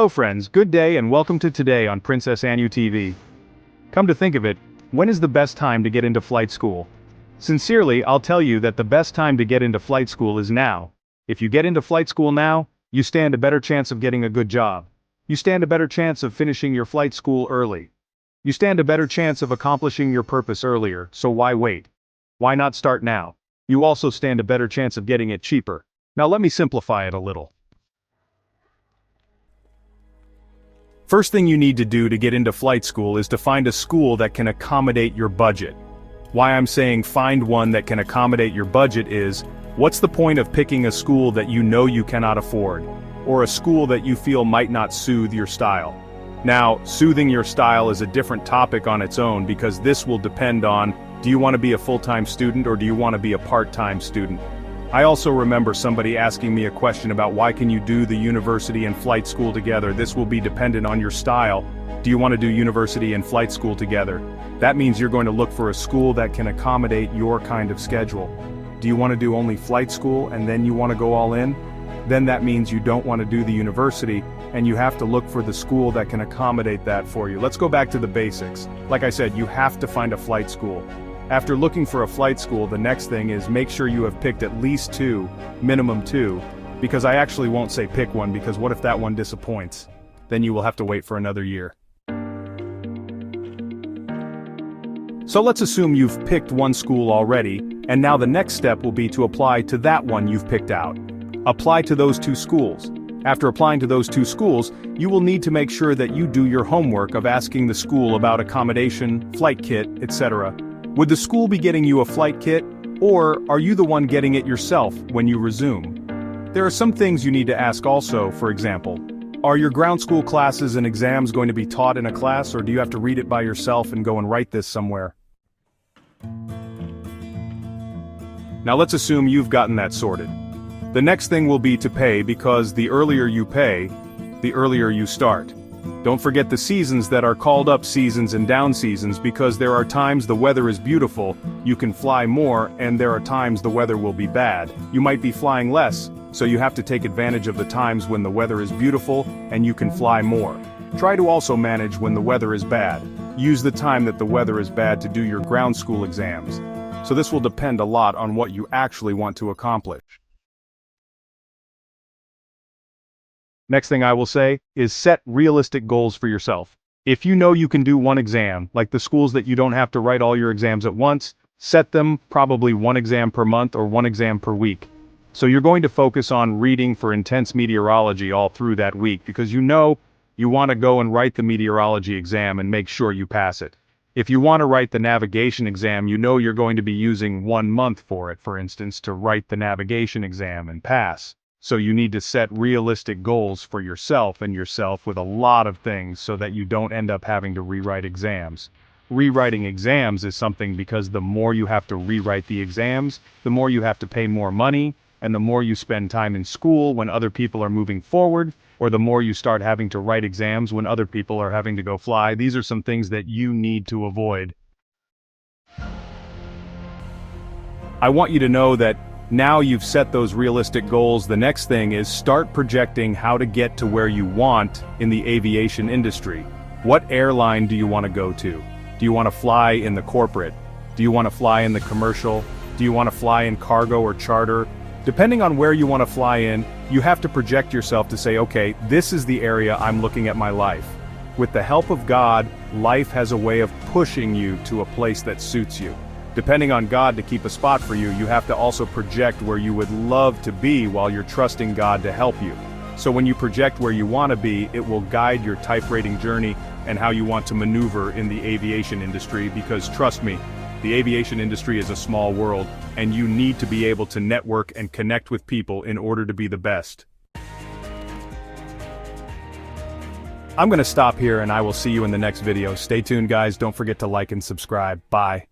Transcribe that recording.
Hello friends, good day and welcome to Today on PrincessAnu TV. Come to think of it, when is the best time to get into flight school? Sincerely, I'll tell you that the best time to get into flight school is now. If you get into flight school now, you stand a better chance of getting a good job. You stand a better chance of finishing your flight school early. You stand a better chance of accomplishing your purpose earlier, so why wait? Why not start now? You also stand a better chance of getting it cheaper. Now let me simplify it a little. First thing you need to do to get into flight school is to find a school that can accommodate your budget. Why I'm saying find one that can accommodate your budget is, what's the point of picking a school that you know you cannot afford, or a school that you feel might not soothe your style? Now, soothing your style is a different topic on its own because this will depend on, do you want to be a full-time student or do you want to be a part-time student? I also remember somebody asking me a question about why can you do the university and flight school together. This will be dependent on your style. Do you want to do university and flight school together? That means you're going to look for a school that can accommodate your kind of schedule. Do you want to do only flight school and then you want to go all in? Then that means you don't want to do the university and you have to look for the school that can accommodate that for you. Let's go back to the basics. Like I said, you have to find a flight school. After looking for a flight school, the next thing is make sure you have picked at least two, minimum two, because I actually won't say pick one because what if that one disappoints? Then you will have to wait for another year. So let's assume you've picked one school already, and now the next step will be to apply to that one you've picked out. Apply to those two schools. After applying to those two schools, you will need to make sure that you do your homework of asking the school about accommodation, flight kit, etc. Would the school be getting you a flight kit, or are you the one getting it yourself when you resume? There are some things you need to ask also, for example. Are your ground school classes and exams going to be taught in a class, or do you have to read it by yourself and go and write this somewhere? Now let's assume you've gotten that sorted. The next thing will be to pay because the earlier you pay, the earlier you start. Don't forget the seasons that are called up seasons and down seasons because there are times the weather is beautiful, you can fly more, and there are times the weather will be bad. You might be flying less, so you have to take advantage of the times when the weather is beautiful and you can fly more. Try to also manage when the weather is bad. Use the time that the weather is bad to do your ground school exams. So this will depend a lot on what you actually want to accomplish. Next thing I will say is set realistic goals for yourself. If you know you can do one exam, like the schools that you don't have to write all your exams at once, set them probably one exam per month or one exam per week. So you're going to focus on reading for intense meteorology all through that week because you know you want to go and write the meteorology exam and make sure you pass it. If you want to write the navigation exam, you know you're going to be using 1 month for it, for instance, to write the navigation exam and pass. So you need to set realistic goals for yourself with a lot of things so that you don't end up having to rewrite exams. Rewriting exams is something because the more you have to rewrite the exams, the more you have to pay more money, and the more you spend time in school when other people are moving forward, or the more you start having to write exams when other people are having to go fly. These are some things that you need to avoid. I want you to know that now you've set those realistic goals, the next thing is start projecting how to get to where you want in the aviation industry. What airline do you want to go to? Do you want to fly in the corporate? Do you want to fly in the commercial? Do you want to fly in cargo or charter? Depending on where you want to fly in, you have to project yourself to say, okay, this is the area I'm looking at my life. With the help of God, life has a way of pushing you to a place that suits you. Depending on God to keep a spot for you, you have to also project where you would love to be while you're trusting God to help you. So when you project where you want to be, it will guide your type rating journey and how you want to maneuver in the aviation industry because trust me, the aviation industry is a small world and you need to be able to network and connect with people in order to be the best. I'm going to stop here and I will see you in the next video. Stay tuned guys, don't forget to like and subscribe. Bye.